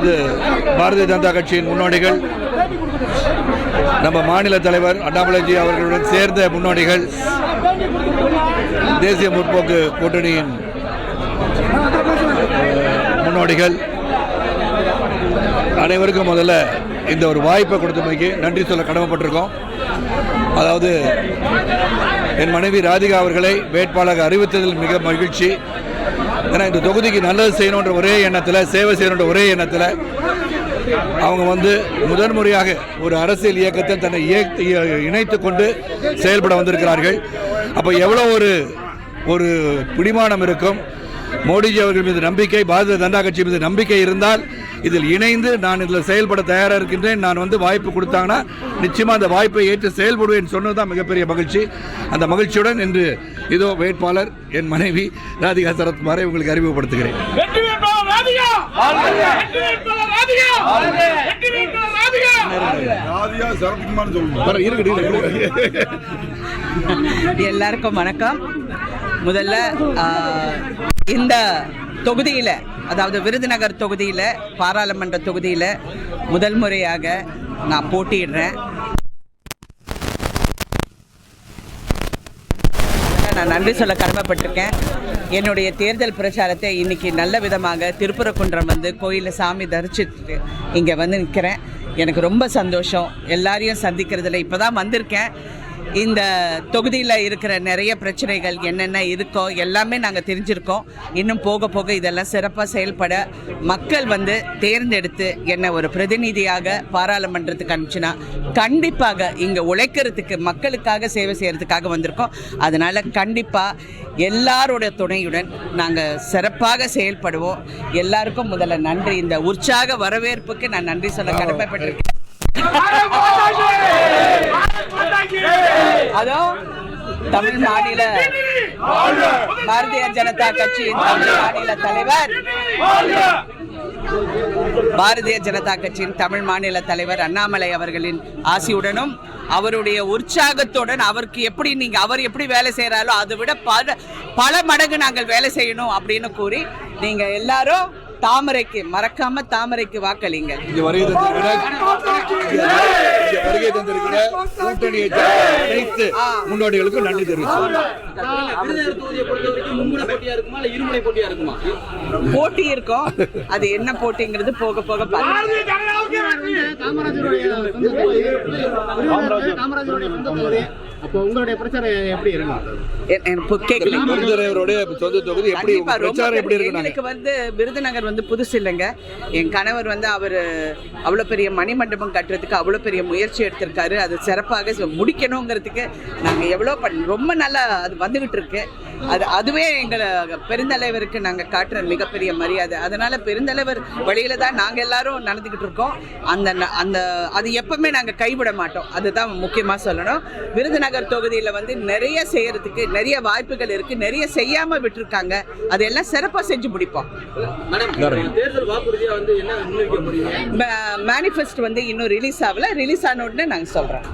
நமது பாரதிய ஜனதா கட்சியின் முன்னோடிகள், நம்ம மாநில தலைவர் அண்ணாமலைஜி அவர்களுடன் சேர்ந்த முன்னோடிகள், தேசிய முற்போக்கு கூட்டணியின் முன்னோடிகள் அனைவருக்கும் முதல்ல இந்த ஒரு வாய்ப்பை கொடுத்தமைக்கு நன்றி சொல்ல கடமைப்பட்டிருக்கோம். அதாவது என் மனைவி ராதிகா அவர்களை வேட்பாளராக அறிவித்ததில் மிக மகிழ்ச்சி. ஏன்னா இந்த தொகுதிக்கு நல்லது செய்யணுன்ற ஒரே எண்ணத்தில், சேவை செய்யணுன்ற ஒரே எண்ணத்தில் அவங்க முதன்முறையாக ஒரு அரசியல் இயக்கத்தில் தன்னை இணைத்து கொண்டு செயல்பட வந்திருக்கிறார்கள். அப்போ எவ்வளோ ஒரு பிடிமானம் இருக்கும். மோடிஜி அவர்கள் மீது நம்பிக்கை, பாரதிய ஜனதா கட்சி மீது நம்பிக்கை இருந்தால் இதில் இணைந்து நான் இதில் செயல்பட தயாராக இருக்கின்றேன். நான் வாய்ப்பு கொடுத்தாங்கன்னா நிச்சயமாக அந்த வாய்ப்பை ஏற்று செயல்படுவேன் சொன்னதுதான் மிகப்பெரிய மகிழ்ச்சி. அந்த மகிழ்ச்சியுடன் இன்று இதோ வேட்பாளர் என் மனைவி ராதிகா சரத்குமாரை உங்களுக்கு அறிமுகப்படுத்துகிறேன். எல்லாருக்கும் வணக்கம். முதல்ல இந்த தொகுதியில், அதாவது விருதுநகர் தொகுதியில், பாராளுமன்ற தொகுதியில் முதல் முறையாக நான் போட்டியிடுறேன். நான் நன்றி சொல்ல கடமைப்பட்டிருக்கேன். என்னுடைய தேர்தல் பிரச்சாரத்தை இன்னைக்கு நல்ல விதமாக திருப்பரங்குன்றம் கோயிலில் சாமி தரிசிட்டு இங்கே நிற்கிறேன். எனக்கு ரொம்ப சந்தோஷம். எல்லாரையும் சந்திக்கிறதுல இப்போ தான் வந்திருக்கேன். இந்த தொகுதியில் இருக்கிற நிறைய பிரச்சனைகள் என்னென்ன இருக்கோ எல்லாமே நாங்கள் தெரிஞ்சிருக்கோம். இன்னும் போக போக இதெல்லாம் சிறப்பாக செயல்பட மக்கள் தேர்ந்தெடுத்து என்னை ஒரு பிரதிநிதியாக பாராளுமன்றத்துக்கு அனுப்பிச்சுன்னா கண்டிப்பாக இங்கே உழைக்கிறதுக்கு, மக்களுக்காக சேவை செய்கிறதுக்காக வந்திருக்கோம். அதனால் கண்டிப்பாக எல்லாரோட துணையுடன் நாங்கள் சிறப்பாக செயல்படுவோம். எல்லாருக்கும் முதல்ல நன்றி. இந்த உற்சாக வரவேற்புக்கு நான் நன்றி சொல்ல கடமைப்பட்டிருக்கேன். அதோ தமிழ் மாநில பாரதிய ஜனதா கட்சியின் தமிழ் மாநில தலைவர், பாரதிய ஜனதா கட்சியின் தமிழ் மாநில தலைவர் அண்ணாமலை அவர்களின் ஆசியுடனும் அவருடைய உற்சாகத்துடன், அவருக்கு எப்படி அவர் எப்படி வேலை செய்யறாரோ அதை விட பல மடங்கு நாங்கள் வேலை செய்யணும் அப்படின்னு கூறி நீங்க எல்லாரும் தாமரைக்கு மறக்காம தாமரைக்கு வாக்களிங்க. வருகை தந்திருக்கிற கூட்டணியை அனைத்து முன்னோடிகளுக்கும் நன்றி தெரிவிக்கிறேன். போட்டி இருக்கும், அது என்ன போட்டிங்கிறது போக போக உங்களுடைய பிரச்சாரம் எப்படி எனக்கு விருதுநகர் புதுசு இல்லைங்க. என் கணவர் அவர் அவ்வளோ பெரிய மணிமண்டபம் கட்டுறதுக்கு அவ்வளோ பெரிய முயற்சி எடுத்திருக்காரு. அது சிறப்பாக முடிக்கணுங்கிறதுக்கு நாங்கள் எவ்வளோ ரொம்ப நல்லா அது வந்துகிட்டு இருக்கு. அதுவே எங்களை பெருந்தலைவருக்கு நாங்கள் காட்டுற மிகப்பெரிய மரியாதை. அதனால பெருந்தலைவர் வழியில தான் நாங்கள் எல்லாரும் நடந்துக்கிட்டு இருக்கோம். அது எப்பவுமே நாங்கள் கைவிட மாட்டோம். அதுதான் முக்கியமாக சொல்லணும். விருதுநகர் தொகுதியில் நிறைய செய்யறதுக்கு நிறைய வாய்ப்புகள் இருக்கு. நிறைய செய்யாம விட்டுருக்காங்க. அதெல்லாம் சிறப்பாக செஞ்சு முடிப்போம். மேனிஃபெஸ்டோ இன்னும் ரிலீஸ் ஆகல. ரிலீஸ் ஆன உடனே நாங்கள் சொல்றோம்.